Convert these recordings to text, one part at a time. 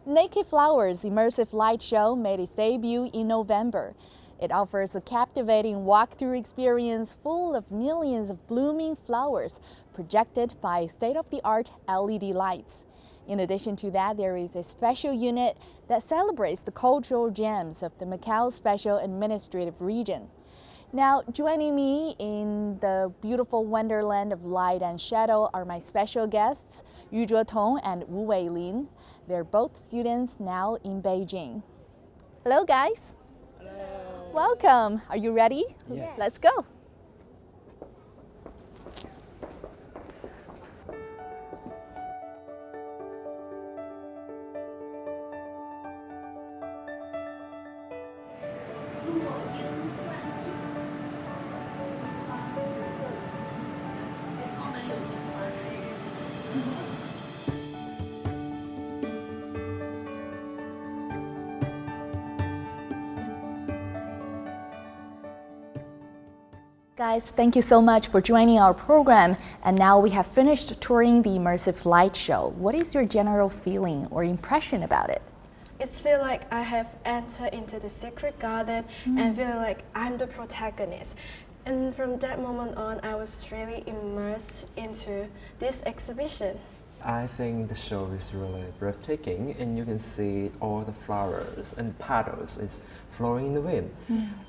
Naked Flowers Immersive Light Show made its debut in November. It offers a captivating walkthrough experience full of millions of blooming flowers projected by state-of-the-art LED lights. In addition to that, there is a special unit that celebrates the cultural gems of the Macao Special Administrative Region. Now, joining me in the beautiful wonderland of light and shadow are my special guests, Yu Zhetong and Wu Weilin. They're both students now in Beijing. Hello, guys. Hello. Welcome. Are you ready? Yes. Let's go. Guys, thank you so much for joining our program. And now we have finished touring the Immersive Light Show. What is your general feeling or impression about it? It feels like I have entered into the secret garden and feeling like I'm the protagonist. And from that moment on, I was really immersed into this exhibition. I think the show is really breathtaking, and you can see all the flowers and petals is flowing in the wind.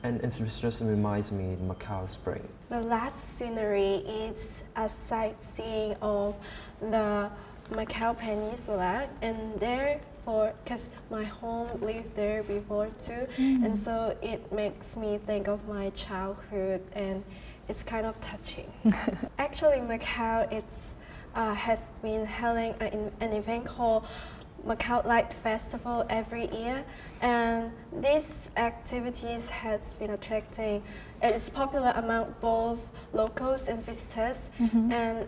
And it just reminds me of Macao spring. The last scenery is a sightseeing of the Macao Peninsula, and therefore, because my home lived there before too, and so it makes me think of my childhood, and it's kind of touching. Actually, Macao has been holding an event called Macao Light Festival every year, and these activities has been attracting. It's popular among both locals and visitors, and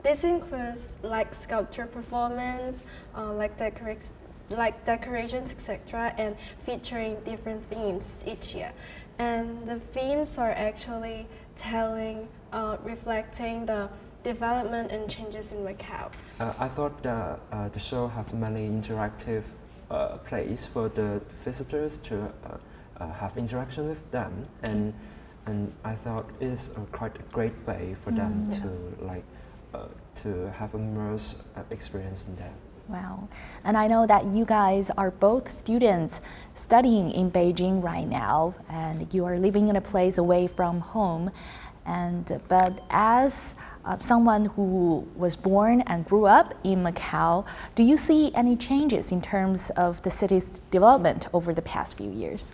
this includes like sculpture performance, like decorations, etc., and featuring different themes each year. And the themes are actually reflecting the development and changes in Macao. I thought the show have many interactive plays for the visitors to have interaction with them, and I thought it's quite a great way for them to have immersive experience in that. Wow. And I know that you guys are both students studying in Beijing right now, and you are living in a place away from home. But as someone who was born and grew up in Macau, do you see any changes in terms of the city's development over the past few years?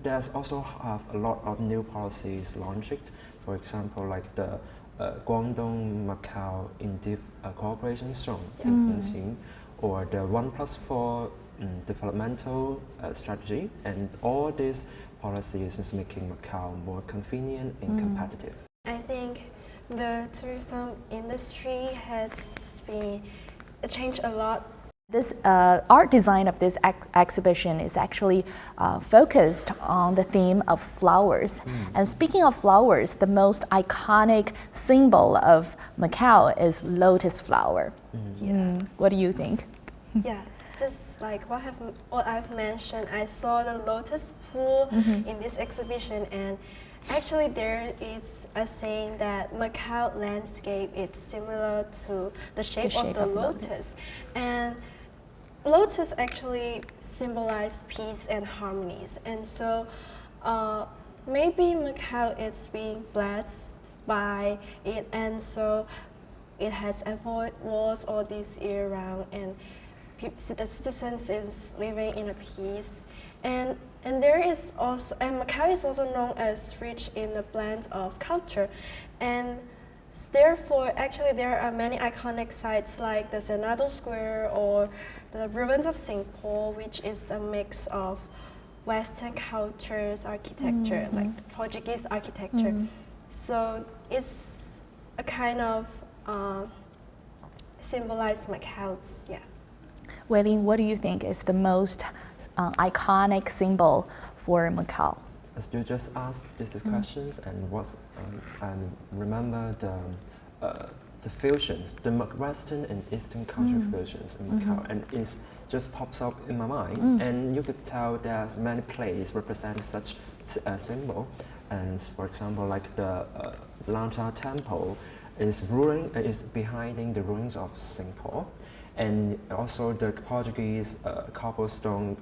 There's also a lot of new policies launched. For example, like the Guangdong Macau in-depth cooperation zone in Beijing, or the 1+4 developmental strategy, and all these policies is making Macau more convenient and competitive. I think the tourism industry has been changed a lot. This art design of this exhibition is actually focused on the theme of flowers. And speaking of flowers, the most iconic symbol of Macau is lotus flower. What do you think? Yeah, just like what I've mentioned, I saw the lotus pool in this exhibition, and actually there is a saying that Macau landscape is similar to the shape of the lotus. And lotus actually symbolize peace and harmonies, and so maybe Macau is being blessed by it, and so it has avoided wars all this year round, and the citizens is living in a peace. And there is also, and Macau is also known as rich in the blend of culture, and therefore actually there are many iconic sites like the Senado Square or the ruins of St. Paul, which is a mix of Western cultures, architecture, like Portuguese architecture. So it's a kind of symbolize Macau's, Weilin, what do you think is the most iconic symbol for Macau? As you just asked these questions, and remember the fusions, the Western and Eastern culture fusions in Macau, and just pops up in my mind, and you could tell there's many places represent such a symbol. And for example, like the Lancha Temple is behind the ruins of St. Paul, and also the Portuguese cobblestone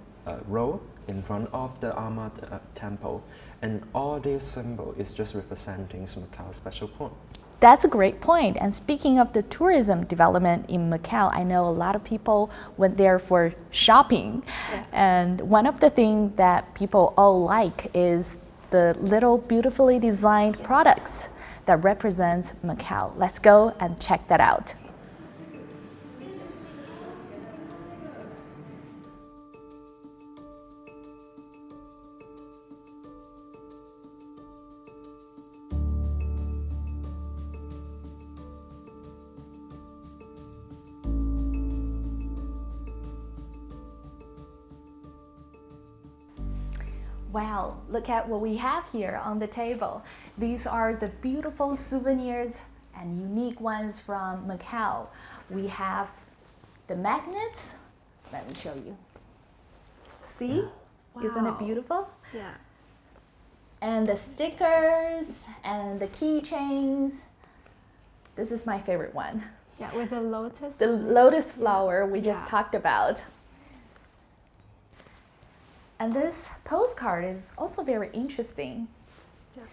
road in front of the Ama Temple, and all this symbol is just representing Macau's special point. That's a great point. And speaking of the tourism development in Macau, I know a lot of people went there for shopping. Yeah. And one of the things that people all like is the little beautifully designed products that represents Macau. Let's go and check that out. Wow, look at what we have here on the table. These are the beautiful souvenirs and unique ones from Macau. We have the magnets. Let me show you. See? Wow. Isn't it beautiful? Yeah. And the stickers and the keychains. This is my favorite one. Yeah, with the lotus. The lotus flower we just Yeah. talked about. And this postcard is also very interesting. Yeah.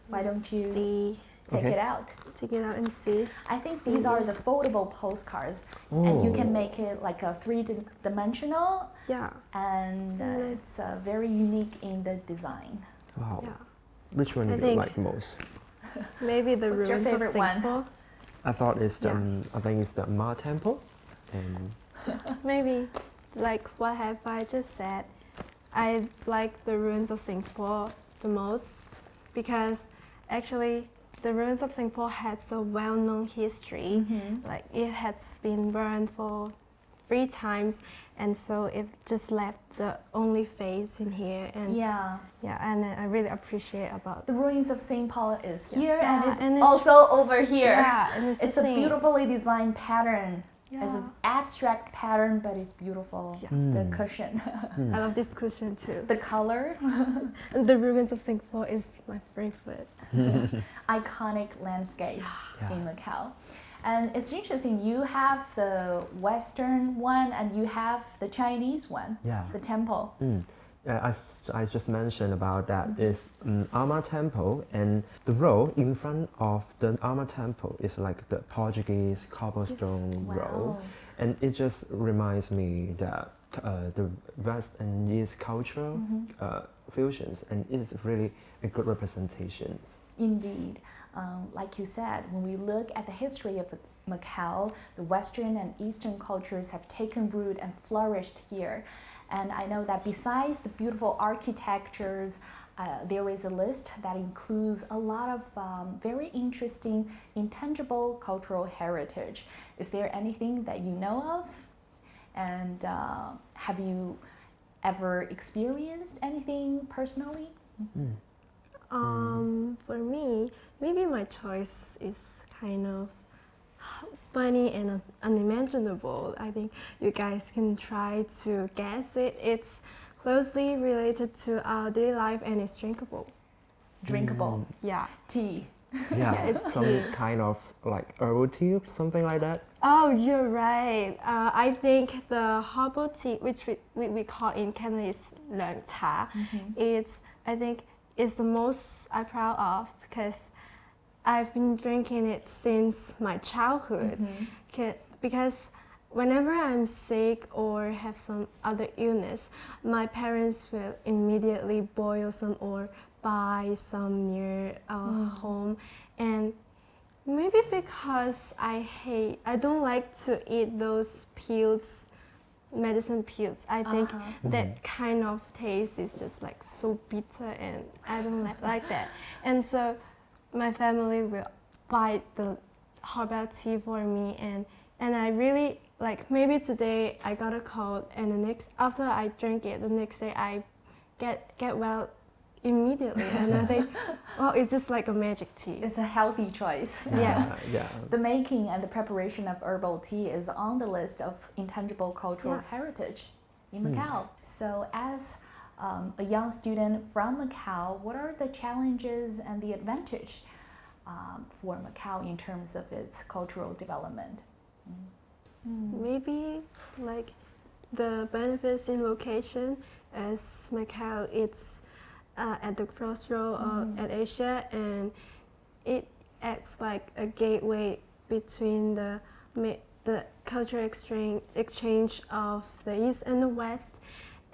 Why don't you see? take Okay. it out? Take it out and see. I think these are the foldable postcards, and you can make it like a three-dimensional, Yeah. and it's very unique in the design. Wow. Yeah. Which one I do you think- like most? Maybe the What's your ruins of favorite one? Singapore. I thought it's the Yeah. I think it's the Ma Temple, and Maybe, like what have I just said, I like the ruins of Singapore the most because actually the ruins of Singapore has a well-known history. Like it has been burned for 3 times, and so it just left the only face in here. And Yeah, and I really appreciate about the ruins of St. Paul is here, Yeah, and it's and it's- also over here. Yeah, and it's It's the a same. beautifully designed pattern. It's Yeah. an abstract pattern, but it's beautiful. Yeah. The cushion, I love this cushion too. the color, And the ruins of Singapore is my favorite. iconic landscape Yeah. in Macau. And it's interesting, you have the Western one and you have the Chinese one, Yeah. the temple. As I just mentioned about that is Ama Temple, and the road in front of the Ama Temple is like the Portuguese cobblestone Wow. road, and it just reminds me that the West and East cultural fusions, and it's really a good representation. Indeed. Like you said, when we look at the history of Macau, the Western and Eastern cultures have taken root and flourished here. And I know that besides the beautiful architectures, there is a list that includes a lot of very interesting, intangible cultural heritage. Is there anything that you know of? And have you ever experienced anything personally? For me, maybe my choice is kind of funny and unimaginable. I think you guys can try to guess it. It's closely related to our daily life and it's drinkable. Drinkable Yeah. tea. Yeah, it's some tea. kind of like herbal tea, something like that. Oh, you're right. I think the herbal tea, which we call in Cantonese 涼茶, I think it's the most I'm proud of because I've been drinking it since my childhood. Because whenever I'm sick or have some other illness, my parents will immediately boil some or buy some near our home. And maybe because I don't like to eat those pills, medicine pills. I think that kind of taste is just like so bitter and I don't like that. And so my family will buy the herbal tea for me and I really like maybe today I got a cold and after I drink it the next day I get well immediately, and I think, well, it's just like a magic tea. It's a healthy choice. Yes. Yeah. The making and the preparation of herbal tea is on the list of intangible cultural Yeah. heritage in Macau. So as a young student from Macau, what are the challenges and the advantage for Macau in terms of its cultural development? Maybe like the benefits in location, as Macau it's at the crossroad at Asia, and it acts like a gateway between the cultural exchange of the East and the West,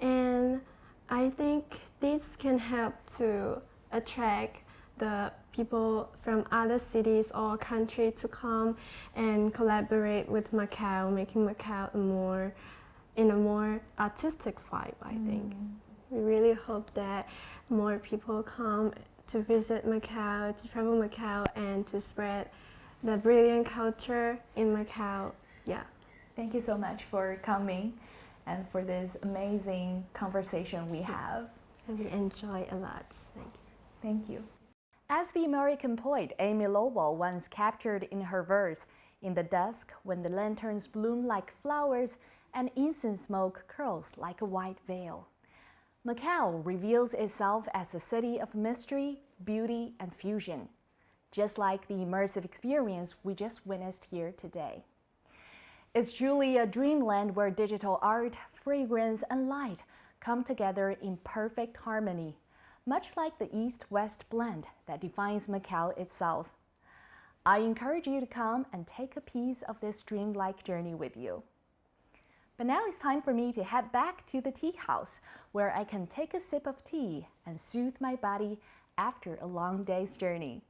and I think this can help to attract the people from other cities or country to come and collaborate with Macau, making Macau in a more artistic vibe, I think. We really hope that more people come to visit Macau, to travel Macau, and to spread the brilliant culture in Macau. Yeah. Thank you so much for coming and for this amazing conversation we have. And we enjoy a lot. Thank you. Thank you. As the American poet Amy Lowell once captured in her verse, "In the dusk, when the lanterns bloom like flowers and incense smoke curls like a white veil," Macau reveals itself as a city of mystery, beauty, and fusion, just like the immersive experience we just witnessed here today. It's truly a dreamland where digital art, fragrance, and light come together in perfect harmony, much like the East-West blend that defines Macau itself. I encourage you to come and take a piece of this dreamlike journey with you. But now it's time for me to head back to the tea house, where I can take a sip of tea and soothe my body after a long day's journey.